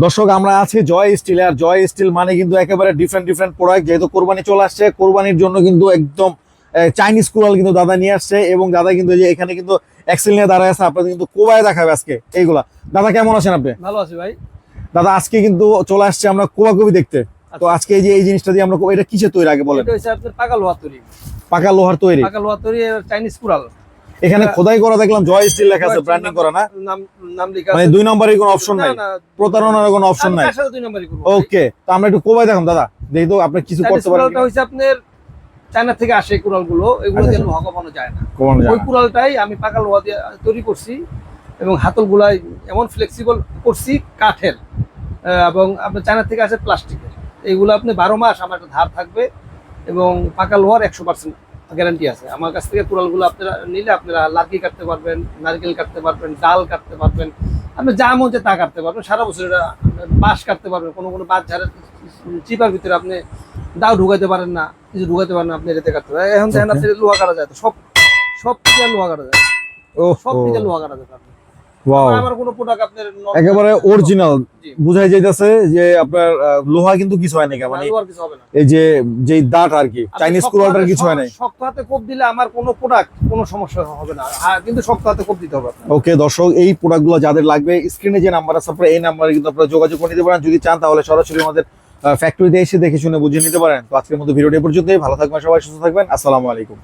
দর্শক আমরা আছি জয় স্টিল। আর জয় স্টিল মানে কিন্তু একেবারে ডিফারেন্ট প্রোডাক্ট। যেহেতু কোরবানি চলে আসছে, কোরবানির জন্য কিন্তু একদম চাইনিজ কুড়াল কিন্তু দাদা নিয়ে আসছে। এবং দাদা কিন্তু এই যে এখানে কিন্তু এক্সেল নিয়ে দাঁড়ায় আছে, আপনাদের কিন্তু কোবায় দেখাবে আজকে এইগুলা। দাদা কেমন আছেন আপনি? ভালো আছি ভাই। দাদা আজকে কিন্তু চলে আসছে আমরা কোবাকবি দেখতে। তো আজকে এই যে এই জিনিসটা দিয়ে আমরা এটা কিসের তৈরি আগে বলেন? এটা হচ্ছে আপনার পাকা লোহা তৈরি। পাকা লোহার তৈরি? পাকা লোহা তৈরি, চাইনিজ কুড়াল। এখানে খোদাই করা দেখলাম, জয় স্টিল লেখা আছে, ব্র্যান্ডিং করা না? নাম নাম লেখা মানে আছে। দুই নম্বরের কোনো অপশন নাই, না, প্রতারণার কোনো অপশন নাই। কার সাথে দুই নাম্বারই করব? ওকে, তো আমরা একটু কোবাই দেখাম দাদা, দেখি তো আপনি কিছু করতে পারেন। কুড়ালটা হচ্ছে আপনার চায়না থেকে আসে কুড়ালগুলো, এগুলো দিয়ে লোহা কমানো যায় না। কোন ওই কুড়ালটাই আমি পাকা লোহা দিয়ে তৈরি করছি এবং হাতলগুলাই এমন ফ্লেক্সিবল করছি কাঠের, এবং আপনার চায়না থেকে আসে প্লাস্টিকের। এইগুলো আপনি 12 মাস আমার একটা ধার থাকবে এবং পাকা লোহার 100% গ্যারান্টি আছে। আমার কাছ থেকে কুড়ালগুলো আপনারা নিলে আপনারা লাকি কাটতে পারবেন, নারকেল কাটতে পারবেন, ডাল কাটতে পারবেন, আপনি যা মন চায় তা কাটতে পারবেন। সারা বছর এটা বাঁশ কাটতে পারবেন। কোনো বাঁশ ঝাড়ের চিপার ভিতরে আপনি দাও ঢুকাইতে পারেন না, কিছু ঢুকাইতে পারেন না, আপনি এটাতে কাটতে পারেন। এখন দেখেন আপনি লোহা কাটা যায়, তো সব থেকে লোহা কাটা যায়, সব থেকে লোহা কাটা যায়। ওয়াও, আমার কোনো প্রোডাক্ট আপনার একেবারে অরিজিনাল বুঝাই যাইতেছে যে আপনার লোহা কিন্তু কিছু হয় না, মানে লোহার কিছু হবে না। এই যে দাঁত আর কি চাইনিজ কুড়ালটার কিছু হয় না। শক্ত হাতে কোপ দিলে আমার কোনো প্রোডাক্ট কোনো সমস্যা হবে না, কিন্তু শক্ত হাতে কোপ দিতে হবে আপনার। ওকে দর্শক, এই প্রোডাক্টগুলো যাদের লাগবে স্ক্রিনে যে নাম্বার আছে আপনারা এই নাম্বারে কিন্তু আপনারা যোগাযোগ করে নিতে পারেন। যদি চান তাহলে সরাসরি আমাদের ফ্যাক্টরিতে এসে দেখে শুনে বুঝে নিতে পারেন। তো আজকের মতো ভিডিওটি এ পর্যন্তই। ভালো থাকবেন সবাই, সুস্থ থাকবেন। আসসালামু আলাইকুম।